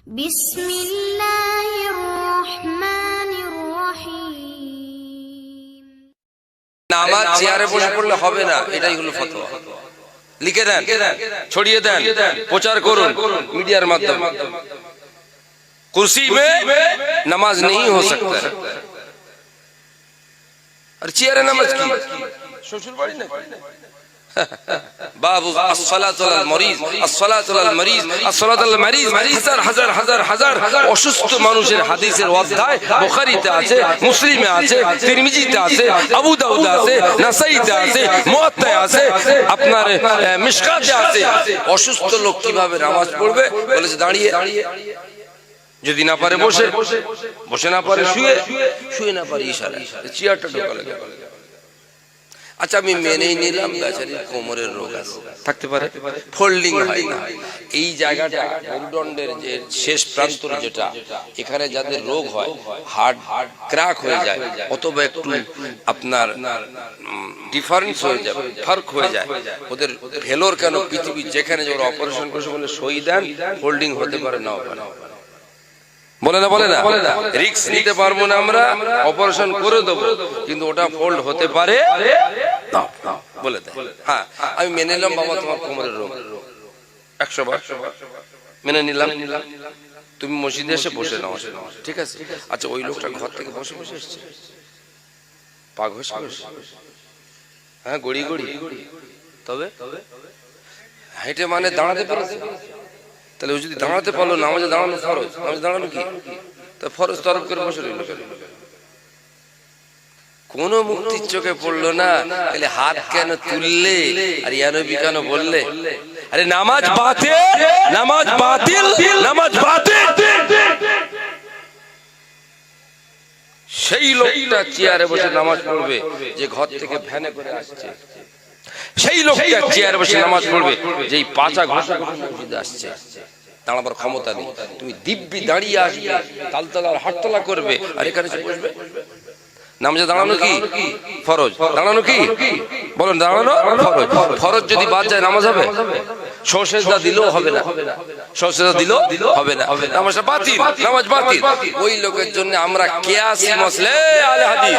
বিসমিল্লাহির রহমানির রহিম। নামাজ চেয়ারে বসে পড়লে হবে না, এটাই হলো ফতোয়া। লিখে দেন, ছড়িয়ে দেন, প্রচার করুন मीडियाর মাধ্যমে। कुर्सी में नमाज नहीं हो सकता है। और चेयर नमाज की শ্বশুর বাড়ি না বাবু আসসালাতু আলাল মরিজ, আসসালাতু আলাল মরিজ, আসসালাতু আলাল মরিজ। হাজার হাজার হাজার হাজার অসুস্থ মানুষের হাদিসের অধ্যায় বুখারীতে আছে, মুসলিমে আছে, তিরমিজিতে আছে, আবু দাউদে আছে, নাসাইতে আছে, মুয়াত্তায় আছে, আপনার মিশকাতে আছে। অসুস্থ লোক কিভাবে নামাজ পড়বে বলেছে দাঁড়িয়ে, যদি না পারে বসে, বসে না পারে শুয়ে, শুয়ে না পারে ইশারা, চেয়ারটা ঢোকালে। আচ্ছা আমি মেনেই নিলাম বেচারির কোমরের রোগ আছে, থাকতে পারে, ফোল্ডিং হয় না। এই জায়গাটা মেরুদণ্ডের যে শেষ প্রান্তর যেটা, এখানে যাদের রোগ হয়, হার্ট ক্র্যাক হয়ে যায় অথবা একটু আপনার ডিফারেন্স হয়ে যায়, ফার্ক হয়ে যায়, ওদের ভেলোর কেন পৃথিবী যেখানে ওরা অপারেশন করছে বলে সই দেন, ফোল্ডিং হতে পারে নাও পারে। বলে না বলে না, রিস্ক নিতে পারবো না আমরা, অপারেশন করে দেবো, কিন্তু ওটা ফোল্ড হতে পারে বলে দেয়। হ্যাঁ আমি মেনে নিলাম বাবা তোমার কোমরের রোগ 100 বার মেনে নিলাম, তুমি মসজিদে এসে বসে নাও, ঠিক আছে। আচ্ছা ওই লোকটা ঘর থেকে বসে বসে এসছে, পা ঘষে ঘষে, হ্যাঁ গড়ি গড়ি, তবে হেঁটে মানে দাঁড়াতে পেরেছে, তাহলে ও যদি দাঁড়াতে পারলো, নামাজে দাঁড়ানো ফরজ, নামাজে দাঁড়ানো কি, তা ফরজ তরফ করে বসে রইল কেন? কোন মুক্তির চোখে পড়লো না, তাহলে হাত কেন তুললে আর ইয়া নবী কেন বললে? আরে নামাজ বাতিল, নামাজ বাতিল, নামাজ বাতিল। সেই লোকটা চেয়ারে বসে নামাজ পড়বে যে ঘর থেকে ভ্যানে করে আসছে, সেই লোকটা চেয়ারে বসে নামাজ পড়বে যেই পাঁচা ঘষা ঘষা মসজিদে আসছে। দাঁড়াবার ক্ষমতা নেই, তুমি দিব্যি দাঁড়িয়ে আসবে, তালতলার হাটতলা করবে আর এখানে বসবে। নামাজে দাঁড়ানো কি ফরজ? দাঁড়ানো কি বলেন? দাঁড়ানো ফরজ। ফরজ যদি বাদ যায় নামাজ হবে? সজদা দিলেও হবে না, সজদা দিলেও হবে না, নামাজটা বাতিল, নামাজ বাতিল। ওই লোকের জন্য আমরা কিয়াসি মাসলা আলে হাদিস,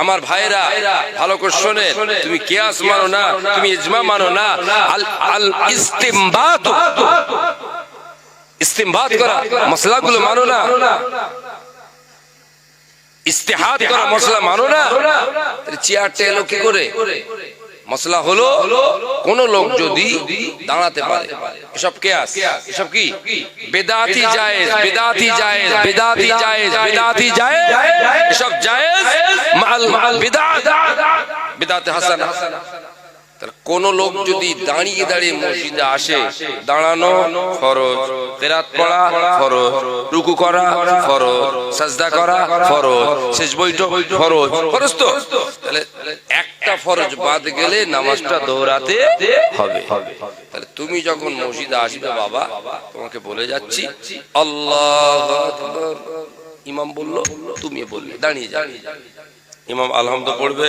আমার ভাইরা ভালো করে শোনে, তুমি কিয়াস মানো না, তুমি ইজমা মানো না, আল ইস্তিমবাত, ইস্তিমবাত করা মাসলাগুলো মানো না, ইস্তিহাদ করা মশলা মানো না। চেয়ারটা এলো কি করে? মশলা হলো কোন লোক যদি দাঁড়াতে পারে, এসব কিয়াস, এসব কি বেদাতি জায়েজ, বেদাতি জায়েজ, বেদাতি জায়েজ, বেদাতি জায়েজ, এসব জায়েজ মাল বিদআত, বিদআত হাসানা। কোন লোক যদি দাঁড়িয়ে দাঁড়িয়ে মসজিদে আসে, দাঁড়ানো ফরজ, কিরাত পড়া ফরজ, রুকু করা ফরজ, সাজদা করা ফরজ, শেষ বৈঠক ফরজ, ফরজ তো। তাহলে একটা ফরজ বাদ গেলে নামাজটা দৌড়াতে হবে। তাহলে তুমি যখন মসজিদে আসবে বাবা, তোমাকে বলে যাচ্ছি আল্লাহু আকবার, ইমাম বলল তুমি বললে দাঁড়িয়ে যাবে, ইমাম আলহামদুলিল্লাহ পড়বে,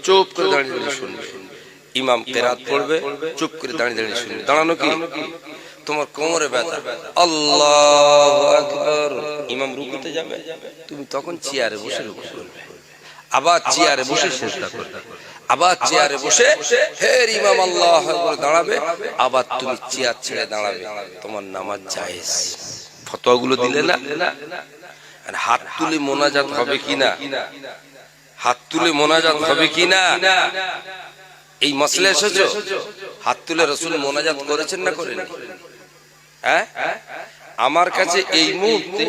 চুপ করে দাঁড়িয়ে দাঁড়িয়ে শুনবে, ইমাম কিরাত পড়বে, চুপ করে দাঁড়িয়ে দাঁড়িয়ে শুনবে। দাঁড়ানো কি? তোমার কোমরে ব্যথা, আল্লাহু আকবার, ইমাম রুকুতে যাবে, তুমি তখন চেয়ারে বসে রুকু করবে, আবার চেয়ারে বসে সিজদা করবে, আবার চেয়ারে বসে ফের ইমাম আল্লাহু আকবার দাঁড়াবে, আবার তুমি চেয়ার ছেড়ে দাঁড়াবে, তোমার নামাজ জায়েজ। ফতোয়াগুলো দিলে না। আর হাত তুলে মোনাজাত হবে কিনা, হাত তুলে মোনাজাত হবে কিনা, এই মসলা এসেছো? হাত তুলে রাসূল মোনাজাত করেছেন না করেন? হ্যাঁ, আমার কাছে এই মুহূর্তে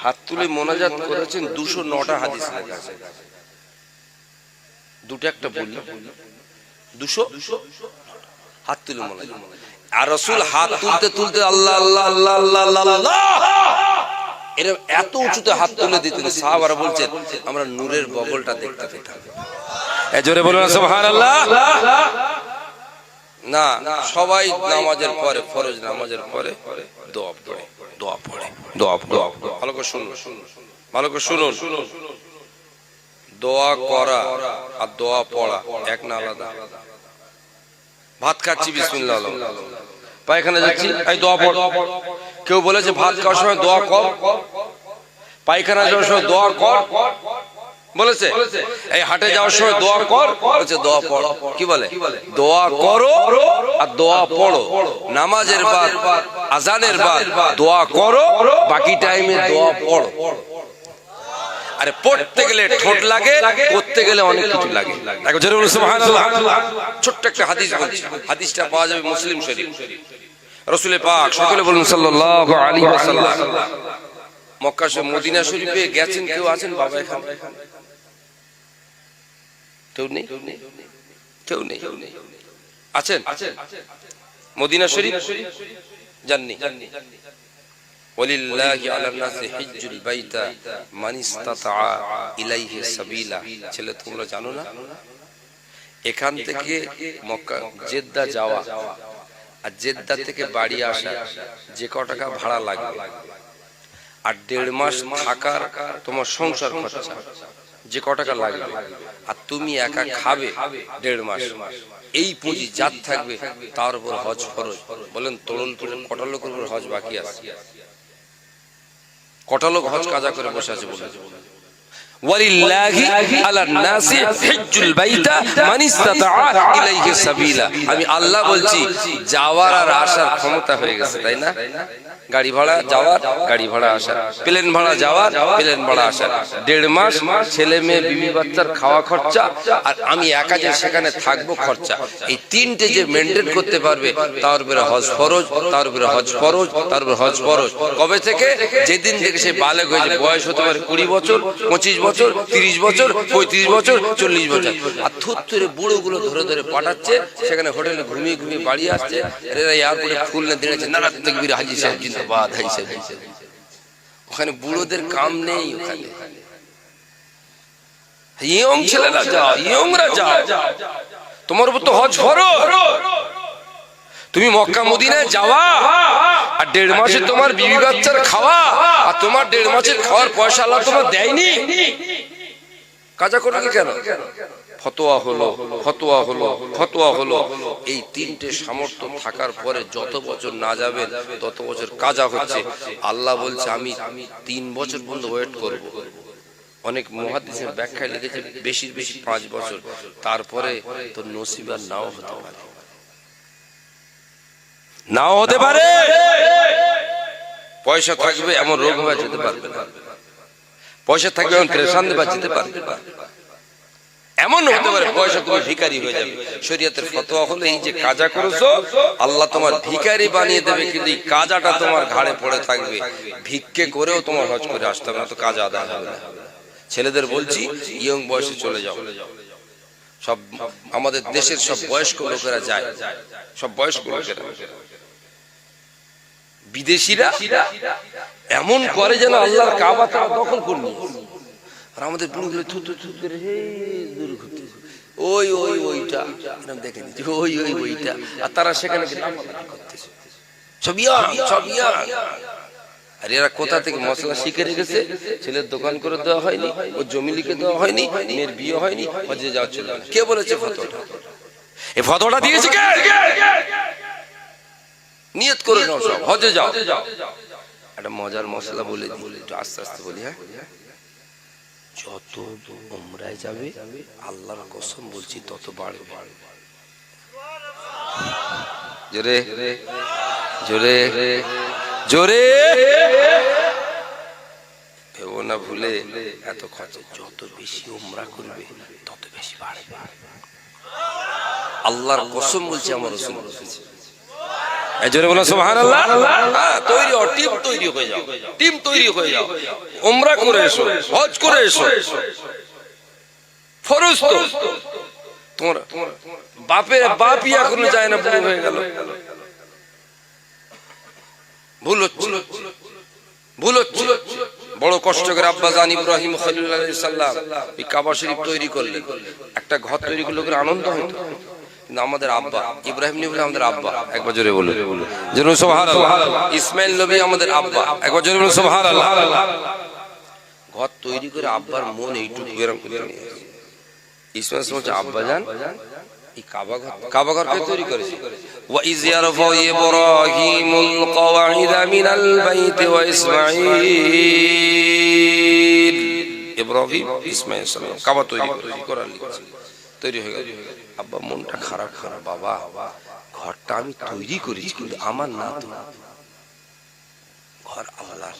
হাত তুলে মোনাজাত করেছেন 209টা হাদিস লেখা আছে। দুটো একটা বললাম, 200 হাত তুলে মোনাজাত। আর রাসূল হাত তুলতে তুলতে আল্লাহ আল্লাহ আল্লাহ আল্লাহ আল্লাহ এরকম এত উঁচুতে হাত তুলে দিতেন, সাহাবারা বলছেন আমরা নূরের বগলটা দেখতে পেতাম। জোরে বলুন সুবহানাল্লাহ। না, সবাই নামাজের পরে, ফরজ নামাজের পরে দোয়া পড়ে, দোয়া পড়ে, দোয়া পড়ে। ভালো করে শুনুন, ভালো করে শুনুন। দোয়া করা আর দোয়া পড়া এক না আলাদা? ভাত খাচ্ছি বিসমিল্লাহ, পায়খানা যাচ্ছি এই দোয়া পড়, কেউ বলেছে ভাত খাওয়ার সময় দোয়া কর, পায়খানা যাওয়ার সময় দোয়া কর বলেছে, এই হাটে যাওয়ার সময় দোয়া কর বলেছে, দোয়া পড়ো। কি বলে? দোয়া করো আর দোয়া পড়ো। নামাজের বাদ, আজানের বাদ দোয়া করো, বাকি টাইমে দোয়া পড়ো। আরে পড়তে গেলে ঠোঁট লাগে, করতে গেলে অনেক কিছু লাগে। ছোট্ট একটা হাদিস বলছি, হাদিসটা পাওয়া যাবে মুসলিম শরীফ। রাসূল পাক সকলে বলুন সাল্লাল্লাহু আলাইহি ওয়াসাল্লাম মক্কা শরীফ মদিনা শরীফে গেছেন। কেউ আছেন বাবা এখানে? কেউ নেই? কেউ নেই আছেন? মদিনা শরীফ জাননি? ওয়ালিল্লাহি আলান নাসি হিজ্জুল বাইতা মান ইসতাতা ইলাইহি সাবিলা। ছেলে তোমরা জানো না, এখান থেকে মক্কা জেদ্দা যাওয়া আর জেদ্দা থেকে বাড়ি আসা যে ক টাকা ভাড়া লাগবে, আর 1.5 মাস থাকার তোমার সংসার খরচা যে ক টাকা লাগবে, আর তুমি একা খাবে 1.5 মাস, এই পুঁজি যার থাকবে তার উপর হজ ফরজ। বলেন তরুণপুরের কটা লোকের উপর হজ বাকি আছে? কটা লোক হজ কাজা করে বসে আছে? বলে ওয়ালিল্লাহি আলান নাসি হিজ্জুল বাইতা মান ইসতাতা ইলাইহি সাবিলা। আমি আল্লাহ বলছি, যাওয়ার আর আসার ক্ষমতা হয়ে গেছে, তাই না? গাড়ি ভাড়া যাওয়ার, গাড়ি ভাড়া আসার, প্লেন ভাড়া যাওয়ার, প্লেন ভাড়া আসার, 1.5 মাস ছেলে মেয়ে বিবি বাচ্চার খাওয়া খরচা, আর আমি একা যে সেখানে থাকবো খরচা, এই তিনটে যে মেনটেন করতে পারবে তার উপরে হজ ফরজ, তার উপরে হজ ফরজ, তার উপরে হজ ফরজ। কবে থেকে? যেদিন থেকে সে বালেগ হয়েছে। বয়স হতে পারে 20 বছর, 25 বছর, 30 বছর, 35 বছর, 40 বছর। আর থুত্তুরে বুড়োগুলো ধরে ধরে পাঠাচ্ছে, সেখানে হোটেলে ঘুমিয়ে ঘুমিয়ে বাড়ি আসছে। এরা এয়ারপোর্টে ফুল না দিয়েছে, নারাত তাকবীর হাজি সাহেব জিন্দাবাদ, হাজি সাহেব। ওখানে বুড়োদের কাম নেই। ওখানে ইয়ং ছেলেরা যাও, ইয়ংরা যাও, তোমার উপর তো হজ ফরজ। তুমি মক্কা মদিনায় যাওয়া আর 1.5 মাসে তোমার বিবি বাচ্চার খাওয়া, আর তোমার 1.5 মাসের খাওয়ার পয়সা আল্লাহ তোমার দেয়নি, কাজা করবে কেন? ফতোয়া হলো, ফতোয়া হলো, ফতোয়া হলো। এই তিনটে সামর্থ্য থাকার পরে যত বছর না যাবেন তত বছর কাজা হচ্ছে। আল্লাহ বলছে আমি 3 বছর পর্যন্ত ওয়েট করব। অনেক মুহাদ্দিসের ব্যাখ্যায় লিখেছে বেশি বেশি 5 বছর, তারপরে তো নসিব আর নাও হতে পারে, নাও হতে পারে। পয়সা থাকবে এমন রোগ হয়ে যেতে পারবে না, পয়সা থাকবে এমন পেরেশান দেবা যেতে পারবে না। এমন হতে পারে পয়সা তুমি ভিখারি হয়ে যাবে। শরীয়তের ফতোয়া হলো এই যে কাজা করেছো আল্লাহ তোমার ভিখারি বানিয়ে দেবে, কিন্তু এই কাজাটা তোমার ঘাড়ে পড়ে থাকবে। ভিক্ষে করেও তোমার হজ করে আসতে হবে না, তো কাজা আদায় হবে না। ছেলেদের বলছি ইয়ং বয়সে চলে যাও। সব আমাদের দেশের সব বয়স্ক লোকেরা যায়, সব বয়স্ক লোকেরা। বিদেশিরা এমন করে যেন আল্লাহর কাবা তারা দখল করে নিয়েছে। আর আমাদের বুড়িগুলো থু থু থু করে হে দূর ঘুরতেছে, ওই ওই ওইটা এরকম দেখে নিচ্ছে, ওই ওই ওইটা। আর তারা সেখানে করতেছে সব ইয়াং, সব ইয়াং। আর এরা কোথা থেকে মশলা শিখে রেখেছে? ছেলের দোকান করে দেওয়া হয়নি, ও জমি লিখে দেওয়া হয়নি, মেয়ের বিয়ে হয়নি, হজে যাওয়া চলে না। কে বলেছে ফতোয়াটা? এই ফতোয়াটা দিয়েছে কে? নিয়ত করে নাও সব, হজে যাও। একটা মজার মশলা বলে দিই, একটু আস্তে আস্তে বলি। হ্যাঁ, যত উমরায় যাবে আল্লাহর কসম বলছি তত বাড়বে। জোরে জোরে জোরে ভেবো না ভুলে, এত খরচ। যত বেশি উমরা করবে তত বেশি বাড়বে। আল্লাহর কসম বলছি, আমার রাসূল বলেছে। জোরে বলো সুবহানাল্লাহ। তৈরি হও, টিম তৈরি হয়ে যাও, টিম তৈরি হয়ে যাও। উমরা করে এসো, হজ করে এসো, ফরজ তো। তোমার বাপের বাপই এখনো যায় না, বুড়ো হয়ে গেল। ভুল হচ্ছে, ভুল হচ্ছে। বড় কষ্ট করে আব্বা জান ইব্রাহিম খলিলুল্লাহ আলাইহিস সালাম এই কাবা শরীফ তৈরি করলেন। একটা ঘর তৈরি করলে ওদের আনন্দ হতো, কিন্তু আমাদের আব্বা ইব্রাহিম নবী আমাদের আব্বা, একবার জোরে বলুন জোরে সুবহানাল্লাহ। ইসমাইল নবী আমাদের আব্বা, একবার জোরে বলুন সুবহানাল্লাহ। ঘর তৈরি করে আব্বার মন এইটুকু এরকম করে নিয়ে ইসমাইল বলছে, আব্বা জান এই কাবা ঘর কে তৈরি করেছে? ওয়া ইয ইয়ারফাউ ইব্রাহিমুল কওয়াইদা মিনাল বাইতি ওয়া ইসমাঈল। ইব্রাহিম ইসমাঈল সালাম কাবা তৈরি করার লিখেছে, তৈরি হয়ে গেল। আব্বা মনটা খারাপ বাবা, ঘরটা আমি তৈরি করেছি কিন্তু আমার না তো, ঘর আল্লাহর।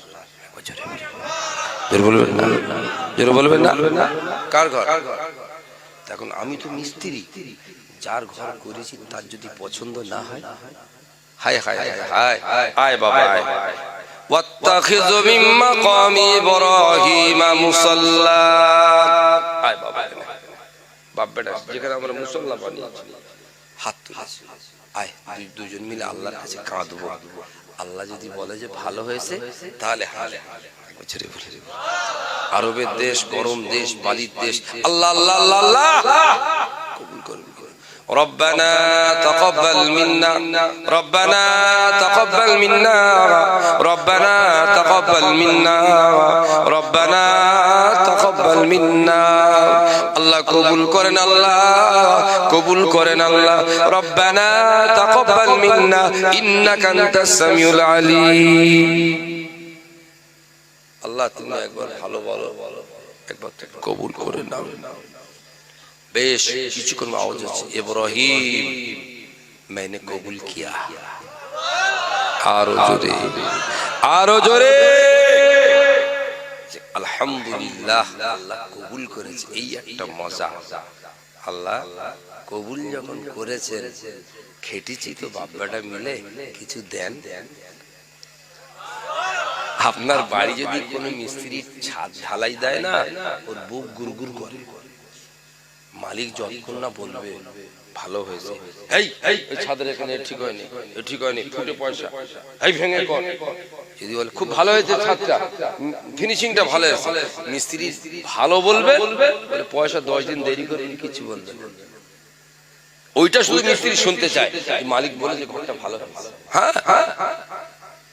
জোরে বলবেন না, কার ঘর? এখন আমি তো মিস্ত্রি, যার ঘর করেছি তার যদি পছন্দ না হয়, হায় হায় হায় হায় বাবা হায়। ওয়াত্তাখিযু মিন মাকামি ইব্রাহিমা মুসাল্লা। হায় বাবা, বাপ বেটা যেখানে আমরা মুসাল্লা বানিয়েছি, হাত তুলেছি, আয় দুজন মিলে আল্লাহর কাছে কাঁদবো। আল্লাহ যদি বলে যে ভালো হয়েছে তাহলে হালে ছেড়ে বলে। আরবের দেশ, গরম দেশ, বালির দেশ, আল্লাহ আল্লাহ আল্লাহ আল্লাহ কবুল করুন। ربنا تقبل منا ربنا تقبل منا ربنا تقبل منا ربنا تقبل منا। আল্লাহ কবুল করেন, আল্লাহ কবুল করেন আল্লাহ। ربنا تقبل منا إنك أنت السميع العليم। আল্লাহ তুমি একবার ভালো বলো, একবার কবুল করে নাও। বেশ কিছুক্ষণ আওয়াজ হচ্ছে, ইব্রাহিম मैंने কবুল কিয়া। আরো জোরে, আরো জোরে, আলহামদুলিল্লাহ আল্লাহ কবুল করেছে। এই একটা মজা, আল্লাহ কবুল যখন করেছেন, খেটেছি তো বাপ্পাটা মিলে কিছু দেন। আপনার বাড়ি যদি কোনো মিস্ত্রি ছাদ ঢালাই দেয় না, ওর বুক গুরগুর করে। মালিক যতক্ষণ না বলবে ভালো হয়েছে, এই এই ছাদের এখানে ঠিক হয়নি, ঠিক হয়নি, ফুটে পয়সা, এই ভেঙে কর। যদি বলে খুব ভালো হয়েছে, ছাদটা ফিনিশিংটা ভালো হয়েছে, মিস্ত্রি ভালো বলবে, পয়সা 10 দিন দেরি করে কিছু বলবে না। ওইটা শুধু মিস্ত্রি শুনতে চায়, মালিক বলে যে ঘরটা ভালো হয়েছে। হ্যাঁ হ্যাঁ,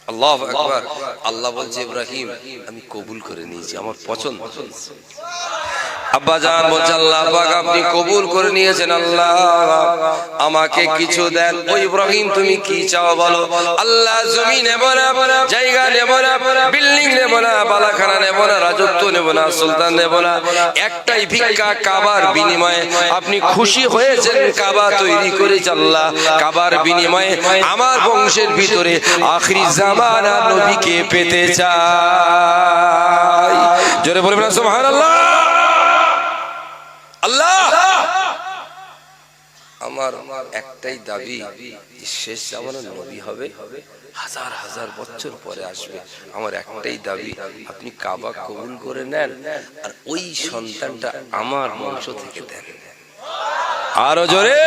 আল্লাহু আকবার। আল্লাহ বলছে ইব্রাহিম আমি কবুল করে নিয়েছি, আমার পছন্দ। আব্বা জান বলছে আল্লাহ পাক আপনি কবুল করে নিয়েছেন, আল্লাহ আমাকে কিছু দেন। ও ইব্রাহিম তুমি কি চাও বলো? আল্লাহ জমি নেব না, জায়গা নেব না, বিল্ডিং নেব না, বালাখানা নেব না, রাজত্ব নেব না, সুলতান নেব না, একটাই ভিক্ষা, কাবার বিনিময়ে আপনি খুশি হয়েছেন, কাবা তৈরি করেছে আল্লাহ, কাবার বিনিময়ে আমার বংশের ভিতরে আখিরি জামানা নবীকে পেতে চাই। জোরে বলবেন না সুবহানাল্লাহ। আল্লাহ আমার একটাই দাবি, শেষ জামানার নবী হবে, হাজার হাজার বছর পরে আসবে। আমার একটাই দাবি, আপনি কাবা কবুল করে নেন, আর ওই সন্তানটা আমার বংশ থেকে দেন। আরো জোরে।